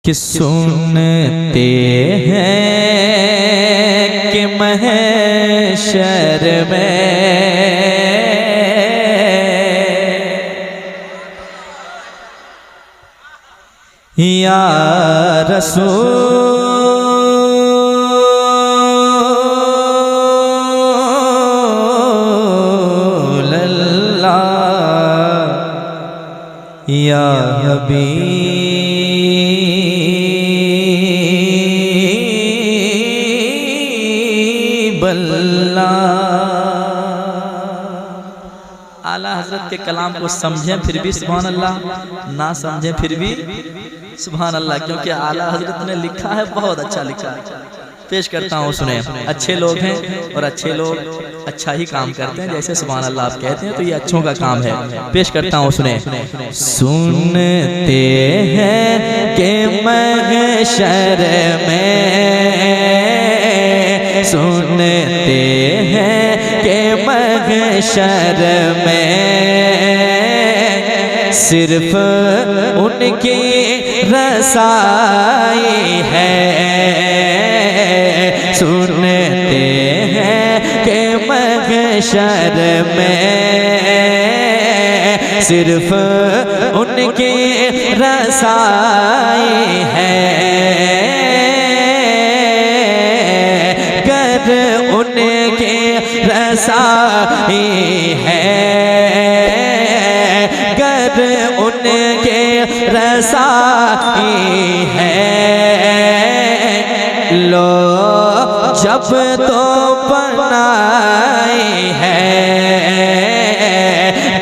कि सुनते हैं कि महशर में या रसूल अल्लाह या हबीब अल्लाह। आला हजरत के कलाम को समझें फिर भी सुभान अल्लाह, ना समझें फिर भी सुभान अल्लाह, क्योंकि आला हजरत ने लिखा है, बहुत अच्छा लिखा है। पेश करता हूँ, सुने। अच्छे लोग हैं और अच्छे लोग अच्छा ही काम करते हैं, जैसे सुभान अल्लाह आप कहते हैं तो ये अच्छों का काम है। पेश करता हूँ, सुने। सुनते हैं कि महशर में, सुनते हैं कि महशर में सिर्फ उनकी रसाई है। सुनते हैं कि महशर में सिर्फ उनकी रसाई है। कर उनकी रसाई है, कर उनके रसाई है। लो जब तो बनाई है,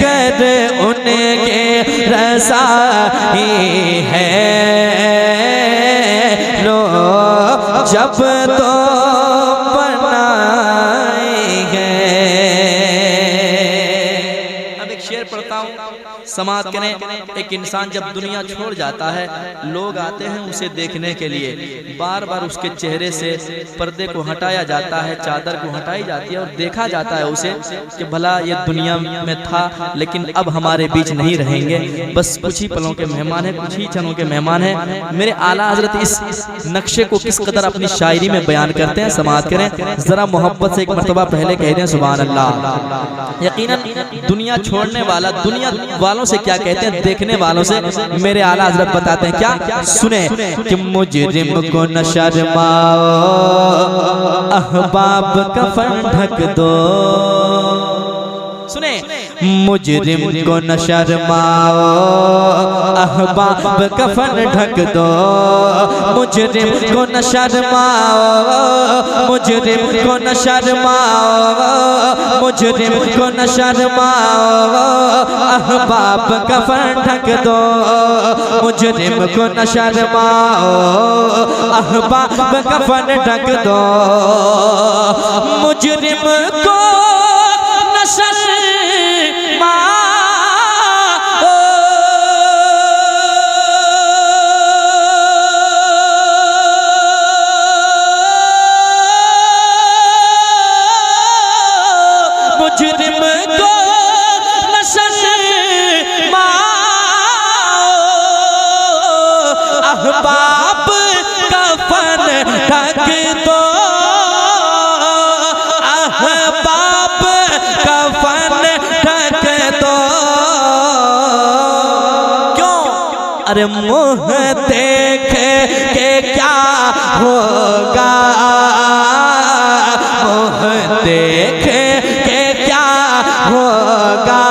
कर उनके रसाई है। लो जब तो बनाई है। अब एक शेर पढ़ता हूँ, समाज करें। एक इंसान जब दुनिया छोड़ जाता है, लोग आते हैं उसे देखने के लिए, बार बार उसके चेहरे से पर्दे को हटाया जाता है, चादर को हटाई जाती है और देखा जाता है उसे कि भला ये दुनिया में था लेकिन अब हमारे बीच नहीं रहेंगे, बस कुछ ही पलों के मेहमान हैं, कुछ ही क्षणों के मेहमान हैं। मेरे आला हजरत इस नक्शे को किस कदर अपनी शायरी में बयान करते हैं, समाज करें। जरा मोहब्बत से एक मरतबा पहले कह दें सुभान अल्लाह। यकीनन दुनिया छोड़ने वाला दुनिया वालों से क्या कहते हैं, देखने वालों से मेरे आला हजरत बताते हैं क्या, सुने। कि मुजरिम को न शर्माओ, अहबाब कफन ढक दो। सुने, मुजरिम को न शर्माओ, अहबाब कफन ढक दो। मुजरिम को न शर्माओ, मुजरिम को न शर्माओ, मुजरिम को न शर्माओ, अहबाब कफन ढक दो। मुजरिम को न शर्माओ, अहबाब कफन ढक दो। मुजरिम को न शर्माओ, मुजरिम को न शर्माओ, अहबाब कफन ढक दो। अहबाब कफन ढक दो। क्यों? अरे मुँह देख के क्या होगा, मुँह देख के क्या होगा।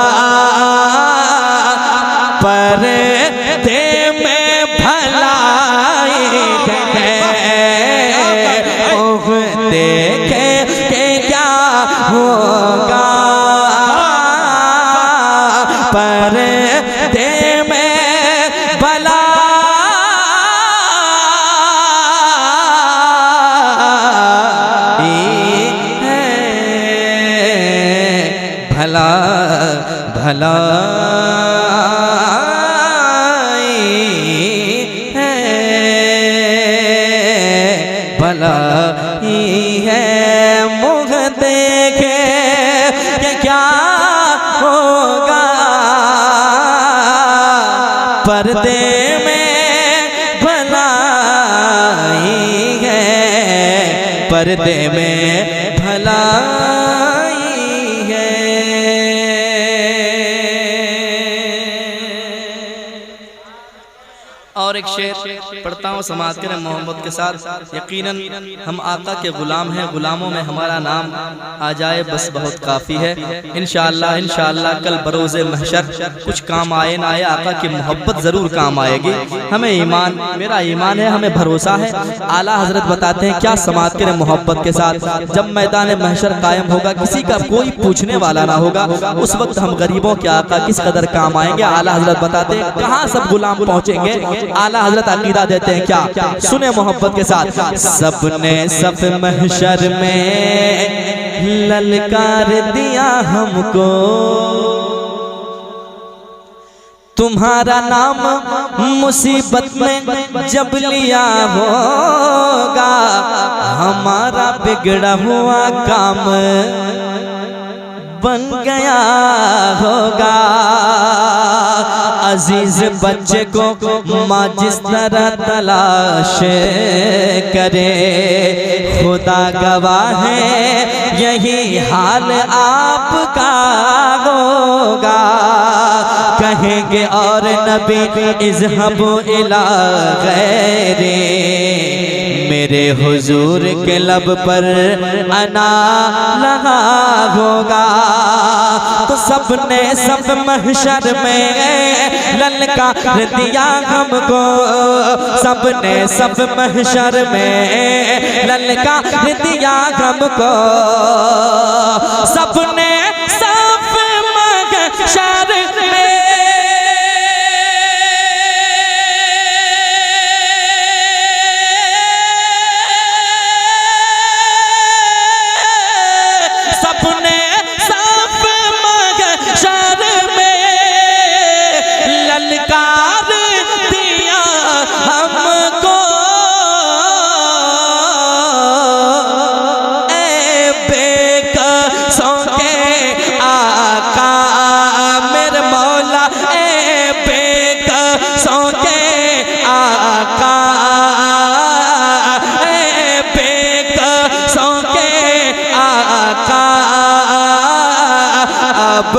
पर्दे में भलाई है, मुँह देख के क्या होगा। पर्दे में भला है, भलाई है। मुँह देखे कि क्या होगा, पर्दे में भला पर्दे में भलाई है। और एक शेर पढ़ता हूँ समाज के मोहब्बत के साथ। यकीनन हम आका के गुलाम हैं, गुलामों में हमारा नाम आ जाए बस बहुत काफ़ी है। इंशाअल्लाह इंशाअल्लाह कल बरोज़े महशर कुछ काम आए ना आए, आका की मोहब्बत ज़रूर काम आएगी। हमें ईमान, मेरा ईमान है, हमें भरोसा है। आला हजरत बताते हैं क्या समाज के मोहब्बत के साथ जब मैदान महशर कायम होगा, किसी का कोई पूछने वाला ना होगा, उस वक्त हम गरीबों के आका किस कदर काम आएंगे। आला हजरत बताते हैं कहाँ सब गुलाम पहुँचेंगे। आला हजरत अकीदा देते हैं क्या, सुने मोहब्बत के साथ। सबने सब महशर में ललकार दिया हमको, तुम्हारा नाम मुसीबत में जब लिया होगा, हमारा बिगड़ा हुआ काम बन गया होगा। अजीज बच्चे को माँ जिस तरह तलाश करे, खुदा गवाह है यही हाल आपका होगा। कहेंगे और नबी इज़हबू इला गैरे, मेरे हुजूर के लब पर अना लगा होगा। तो सबने सब महशर में ललकार दिया हमको, सबने सब महशर में ललकार दिया हमको, सबने सब महशर में ललकार दिया हमको। ए बेकसों के आका मेरे मौला, ए बेकसों के आका, ए बेकसों के आका, अब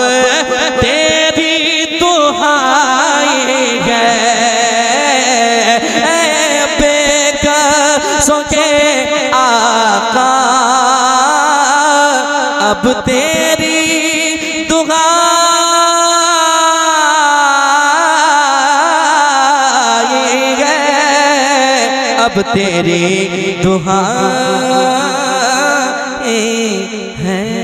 तेरी दुहाई है। बेकसों के आका, अब तेरी दुहाई है, अब तेरी दुहाई है।